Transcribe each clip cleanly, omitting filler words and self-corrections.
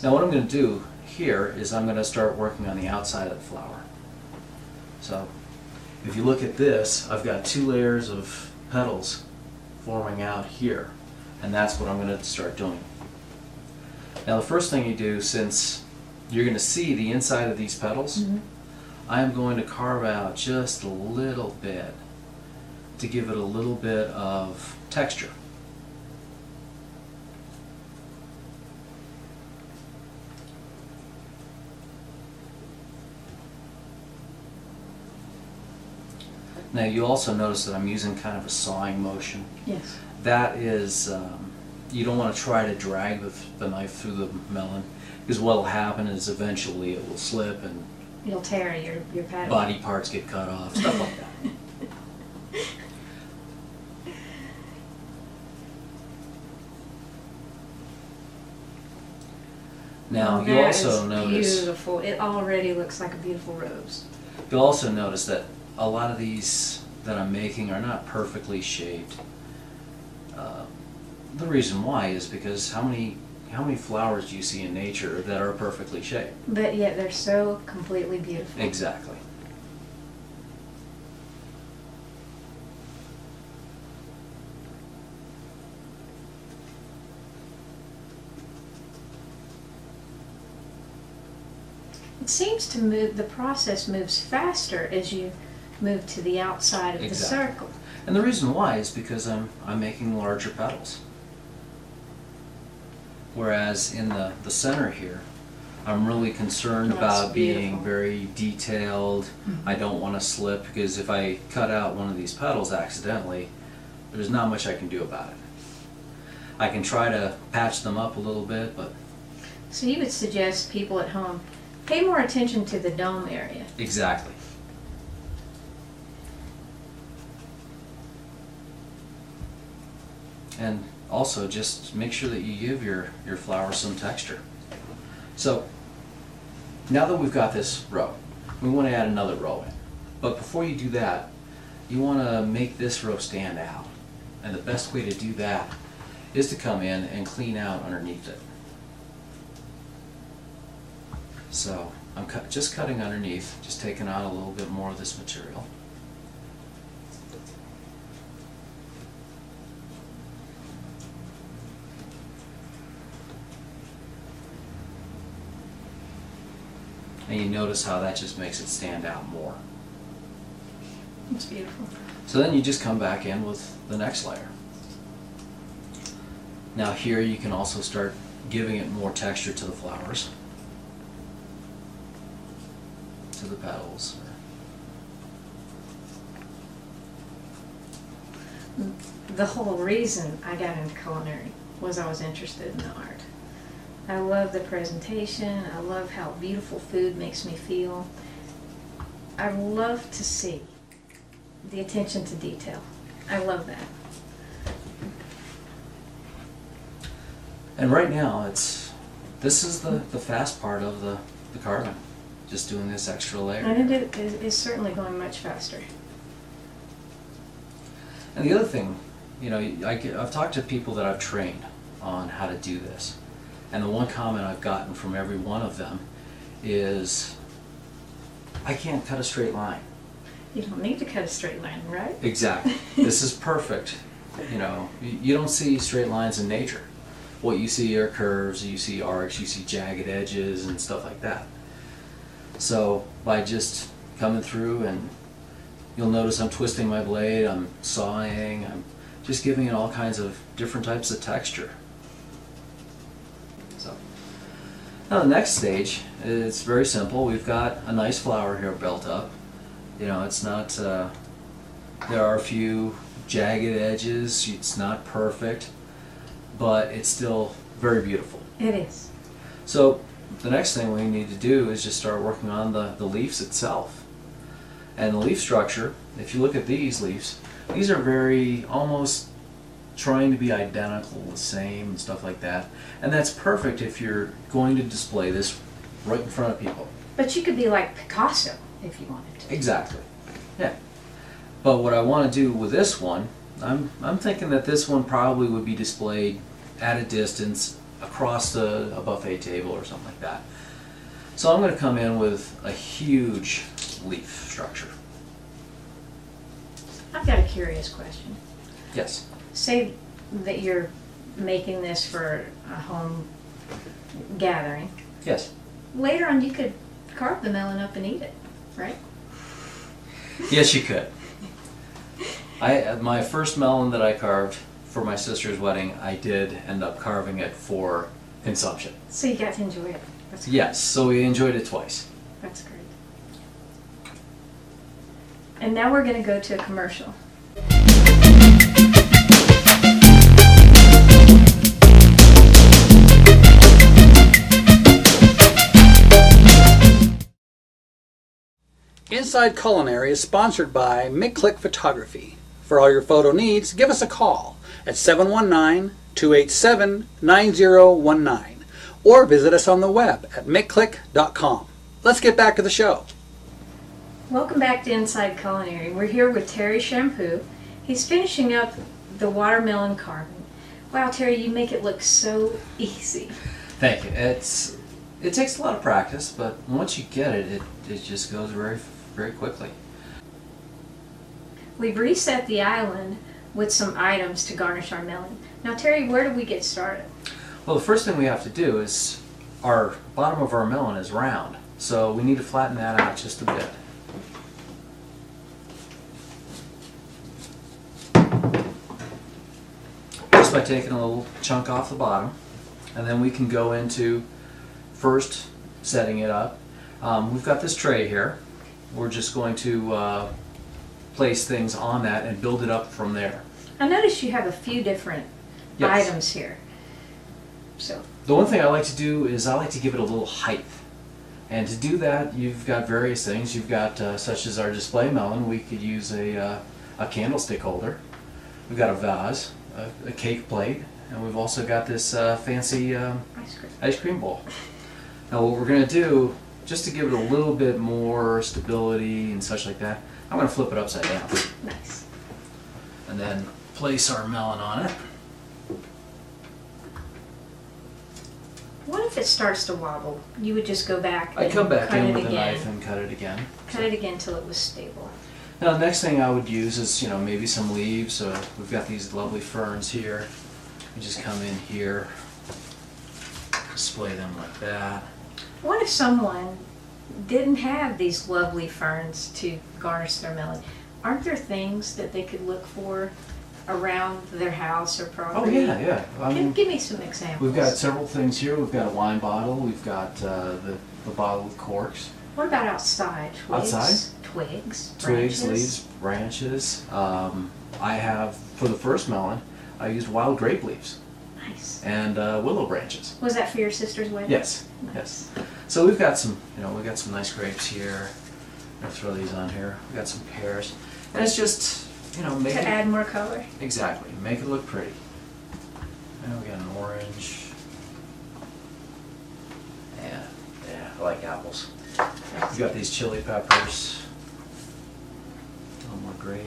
Now what I'm going to do here is I'm going to start working on the outside of the flower. So if you look at this, I've got 2 layers of petals forming out here, and that's what I'm going to start doing. Now the first thing you do, since you're going to see the inside of these petals, I am going to carve out just a little bit to give it a little bit of texture. Now you also notice that I'm using kind of a sawing motion. Yes. That is, you don't want to try to drag the knife through the melon, because what will happen is eventually it will slip and you'll tear your pattern. Body parts get cut off, stuff like that. Now you also notice, beautiful. It already looks like a beautiful rose. You'll also notice that a lot of these that I'm making are not perfectly shaped. The reason why is because how many flowers do you see in nature that are perfectly shaped? But yet they're so completely beautiful. Exactly. It seems to move, the process moves faster as you move to the outside of the circle. And the reason why is because I'm making larger petals. Whereas in the center here, I'm really concerned about being very detailed. I don't want to slip, because if I cut out one of these petals accidentally, there's not much I can do about it. I can try to patch them up a little bit, but... So you would suggest people at home pay more attention to the dome area. Exactly. And also just make sure that you give your flowers some texture. So now that we've got this row, we want to add another row in. But before you do that, you want to make this row stand out. And the best way to do that is to come in and clean out underneath it. So I'm just cutting underneath, just taking out a little bit more of this material. And you notice how that just makes it stand out more. It's beautiful. So then you just come back in with the next layer. Now here you can also start giving it more texture to the flowers, to the petals. The whole reason I got into culinary was I was interested in the art. I love the presentation. I love how beautiful food makes me feel. I love to see the attention to detail. I love that. And right now, this is the fast part of the carving, just doing this extra layer. And it is certainly going much faster. And the other thing, you know, I've talked to people that I've trained on how to do this. And the one comment I've gotten from every one of them is, I can't cut a straight line. You don't need to cut a straight line, right? Exactly. This is perfect. You know, you don't see straight lines in nature. What you see are curves, you see arcs, you see jagged edges and stuff like that. So by just coming through, and you'll notice I'm twisting my blade, I'm sawing, I'm just giving it all kinds of different types of texture. So now the next stage is very simple. We've got a nice flower here built up. You know, it's not, there are a few jagged edges, it's not perfect, but it's still very beautiful. It is. So the next thing we need to do is just start working on the leaves itself. And the leaf structure, if you look at these leaves, these are very almost trying to be identical, the same, and stuff like that. And that's perfect if you're going to display this right in front of people. But you could be like Picasso if you wanted to. Exactly. Yeah. But what I want to do with this one, I'm thinking that this one probably would be displayed at a distance across a buffet table or something like that. So I'm going to come in with a huge leaf structure. I've got a curious question. Yes. Say that you're making this for a home gathering. Yes. Later on, you could carve the melon up and eat it, right? Yes, you could. My first melon that I carved for my sister's wedding, I did end up carving it for consumption. So you got to enjoy it. That's great. Yes, so we enjoyed it twice. That's great. And now we're going to go to a commercial. Inside Culinary is sponsored by McClick Photography. For all your photo needs, give us a call at 719-287-9019 or visit us on the web at mcclick.com. Let's get back to the show. Welcome back to Inside Culinary. We're here with Terri Shampoo. He's finishing up the watermelon carving. Wow, Terri, you make it look so easy. Thank you. It takes a lot of practice, but once you get it, it just goes very, very quickly. We've reset the island with some items to garnish our melon. Now, Terri, where do we get started? Well, the first thing we have to do is our bottom of our melon is round, so we need to flatten that out just a bit. Just by taking a little chunk off the bottom, and then we can go into first setting it up. We've got this tray here. We're just going to place things on that and build it up from there. I noticed you have a few different items here. So the one thing I like to do is I like to give it a little height. And to do that, you've got various things. You've got, such as our display melon, we could use a candlestick holder. We've got a vase, a cake plate, and we've also got this fancy ice cream bowl. Now what we're going to do, just to give it a little bit more stability and such like that, I'm going to flip it upside down. nice. And then place our melon on it. What if it starts to wobble? You would just go back I'd come back in with a again. knife and cut it again. Cut it again until it was stable. Now the next thing I would use is, maybe some leaves. We've got these lovely ferns here. You just come in here, display them like that. What if someone didn't have these lovely ferns to garnish their melon? Aren't there things that they could look for around their house or property? Oh yeah, yeah. I mean, give me some examples. we've got several things here. We've got a wine bottle. We've got the bottle with corks. What about outside? Twigs, Outside? Twigs, Twigs, branches? leaves, branches. I have, for the first melon, I used wild grape leaves Nice. and willow branches. Was that for your sister's wedding? Yes, Nice. yes. So we've got some, we've got some nice grapes here. I'm gonna throw these on here. We've got some pears, and it's just, make To it add more color? exactly, make it look pretty. And we got an orange. Yeah, I like apples. We've got these chili peppers. A little more grape.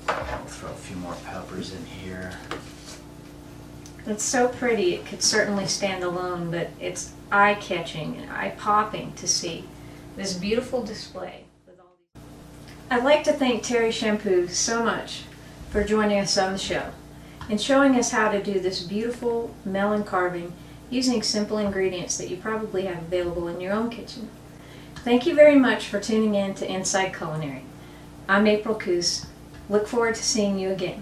I'll throw a few more peppers in here. It's so pretty, it could certainly stand alone, but it's eye-catching and eye-popping to see this beautiful display. I'd like to thank Terri Shampoo so much for joining us on the show and showing us how to do this beautiful melon carving using simple ingredients that you probably have available in your own kitchen. Thank you very much for tuning in to Inside Culinary. I'm April Koos. Look forward to seeing you again.